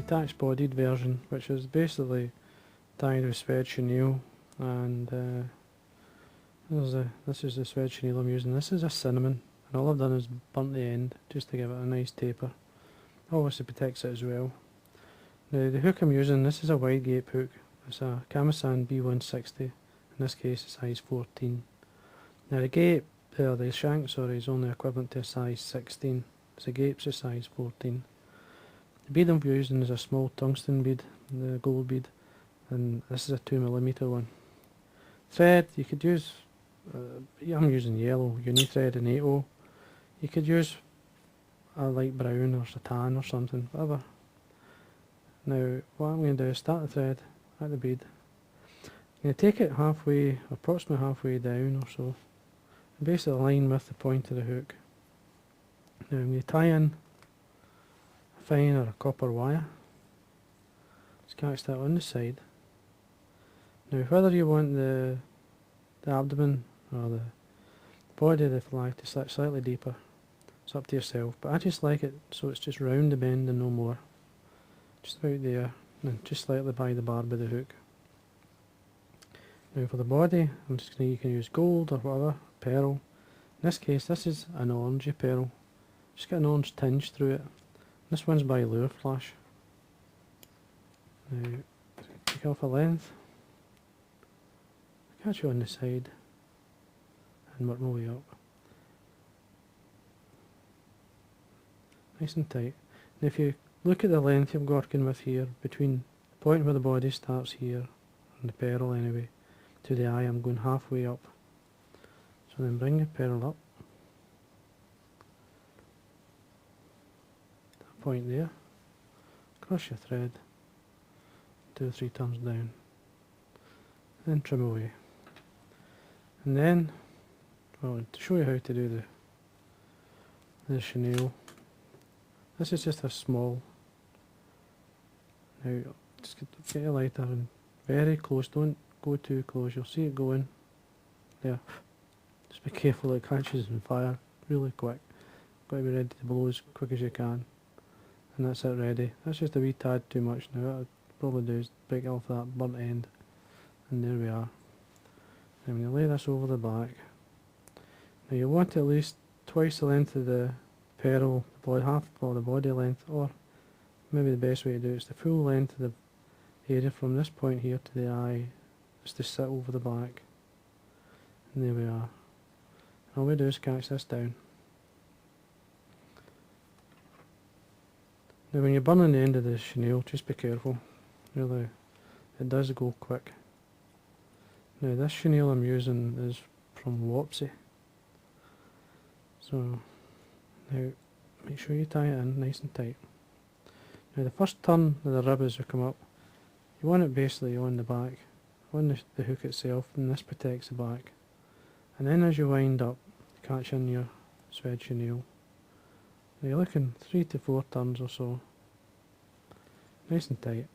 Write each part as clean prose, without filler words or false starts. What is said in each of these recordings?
detached bodied version, which is basically tied with Suede Chenille, and this is the Suede Chenille I'm using. This is a cinnamon, and all I've done is burnt the end just to give it a nice taper. Obviously protects it as well. Now the hook I'm using, this is a wide gape hook. It's a Kamasan B160, in this case a size 14. Now the gape, the shank sorry, is only equivalent to a size 16, so the gape's a size 14. The bead I'm using is a small tungsten bead, the gold bead, and this is a 2mm one. Thread, you could use, I'm using yellow, uni thread and 8/0. You could use a light brown or satin or something, whatever. Now what I'm going to do is start the thread at the bead. I'm going to take it halfway, approximately halfway down or so, and basically align with the point of the hook. Now I'm going to tie in a fine or a copper wire. Let's catch that on the side. Now whether you want the abdomen or the body of the flag to sit slightly deeper, it's up to yourself, but I just like it so it's just round the bend and no more. Just about there, and just slightly by the barb of the hook. Now for the body, I'm just going to, you can use gold or whatever, pearl. In this case, this is an orangey pearl. Just got an orange tinge through it. This one's by Lure Flash. Now, take off a length. Catch you on the side, and work my way up. Nice and tight. And if you look at the length you're working with here, between the point where the body starts here, and the pearl anyway, to the eye, I'm going halfway up. So then bring the pearl up. That point there. Cross your thread. 2 or 3 turns down. Then trim away. And then, well, to show you how to do the chenille, this is just a small. Now, just get your lighter and very close, don't go too close, you'll see it going. There. Just be careful it catches on fire really quick. Got to be ready to blow as quick as you can. And that's it ready. That's just a wee tad too much now. What I'll probably do is break off that burnt end. And there we are. And I'm going to lay this over the back. Now you want at least twice the length of the pearl, half of the body length, or maybe the best way to do it is the full length of the area from this point here to the eye, is to sit over the back. And there we are. And all we do is catch this down. Now when you're burning the end of the chenille, just be careful. Really, it does go quick. Now this chenille I'm using is from Wopsy. So now make sure you tie it in nice and tight. Now the first turn of the rib as you come up, you want it basically on the back, on the hook itself, and this protects the back. And then as you wind up, catch in your Suede chenille. Now you're looking 3 to 4 turns or so, nice and tight.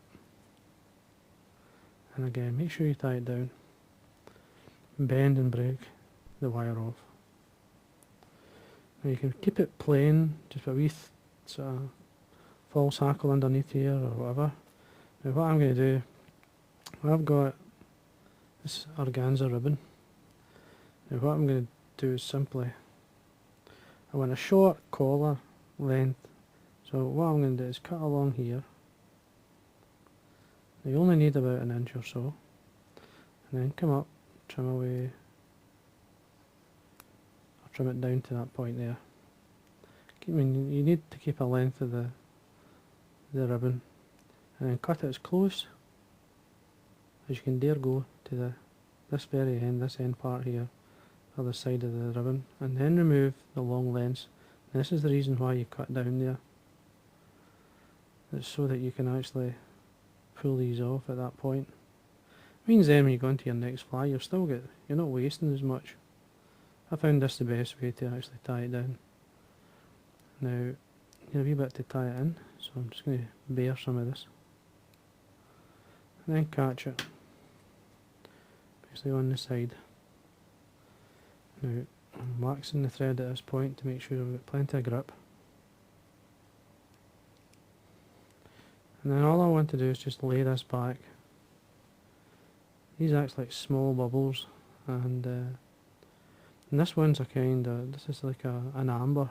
And again, make sure you tie it down. Bend and break the wire off. Now you can keep it plain, just a wee sort of false hackle underneath here or whatever. Now what I'm going to do, I've got this organza ribbon. Now what I'm going to do is simply, I want a short collar length. So what I'm going to do is cut along here. Now you only need about 1 inch or so. And then come up, trim away, or trim it down to that point there. I mean, you need to keep a length of the ribbon, and then cut it as close as you can dare go to this very end, this end part here, other side of the ribbon, and then remove the long lengths. And this is the reason why you cut down there. It's so that you can actually pull these off at that point. It means then when you go into your next fly, you're not wasting as much. I found this the best way to actually tie it down. Now, you need a wee bit to tie it in, so I'm just going to bare some of this. And then catch it, basically on the side. Now, I'm waxing the thread at this point to make sure we've got plenty of grip. And then all I want to do is just lay this back. These act like small bubbles, and this one's a kind of, this is like an amber,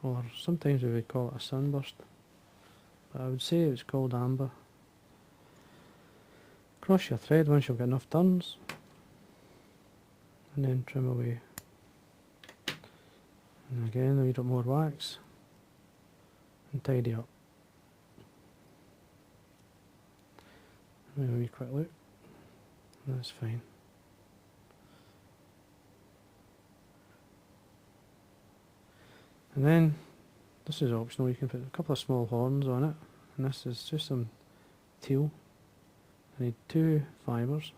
or sometimes we would call it a sunburst, but I would say it's called amber. Cross your thread once you've got enough turns, and then trim away. And again a wee bit more wax, and tidy up. Have a wee quick look. That's fine. And then, this is optional, you can put a couple of small horns on it, and this is just some teal. I need 2 fibres.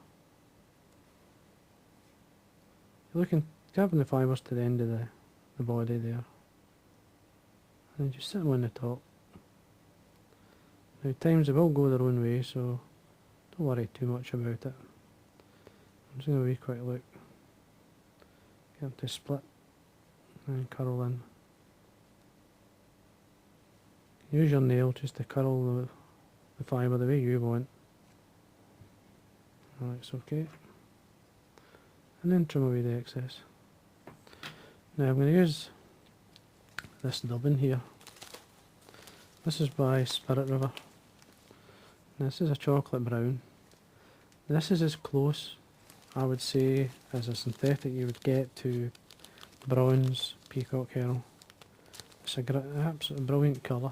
You're looking, grabbing the fibres to the end of the body there, and then just sit them on the top. Now times they will go their own way, so don't worry too much about it. I'm just going to have a wee quick look. Get them to split and curl in. Use your nail just to curl the fibre the way you want. That's okay. And then trim away the excess. Now I'm going to use this dubbing here. This is by Spirit River. This is a chocolate brown. This is as close, I would say, as a synthetic you would get to bronze peacock herring. It's an absolutely brilliant colour,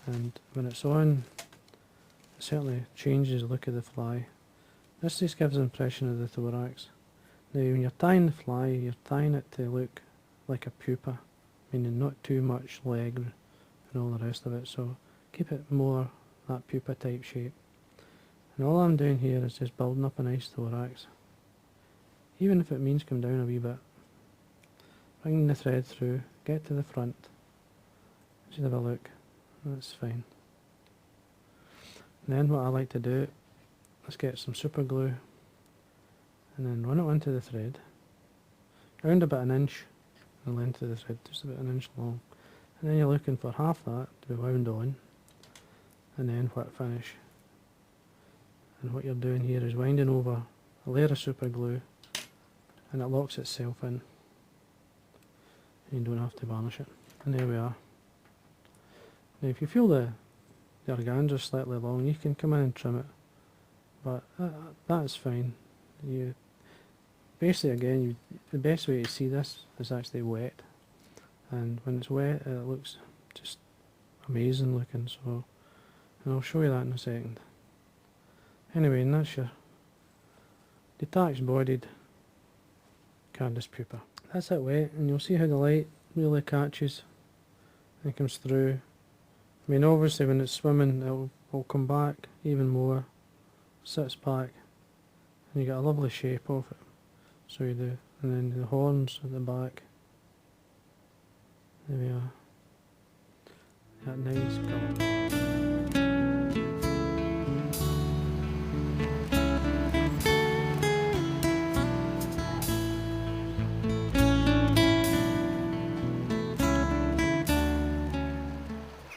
and when it's on, it certainly changes the look of the fly. This just gives the impression of the thorax. Now when you're tying the fly, you're tying it to look like a pupa, meaning not too much leg and all the rest of it, so keep it more that pupa type shape. And all I'm doing here is just building up a nice thorax, even if it means come down a wee bit. Bring the thread through, get to the front, just have a look, that's fine. And then what I like to do, let's get some super glue and then run it onto the thread, around about an inch the length of the thread, just about an inch long, and then you're looking for half that to be wound on, and then wet finish. And what you're doing here is winding over a layer of super glue, and it locks itself in, and you don't have to varnish it. And there we are. Now if you feel the organza is slightly long, you can come in and trim it, but that's fine. You basically, again, the best way to see this is actually wet, and when it's wet it looks just amazing looking, so and I'll show you that in a second. Anyway, and that's your detached bodied caddis pupa. That's it wet, and you'll see how the light really catches and comes through. I mean, obviously when it's swimming it'll come back even more, sits back, and you get a lovely shape of it. So you do, and then the horns at the back. There we are. That nice colour.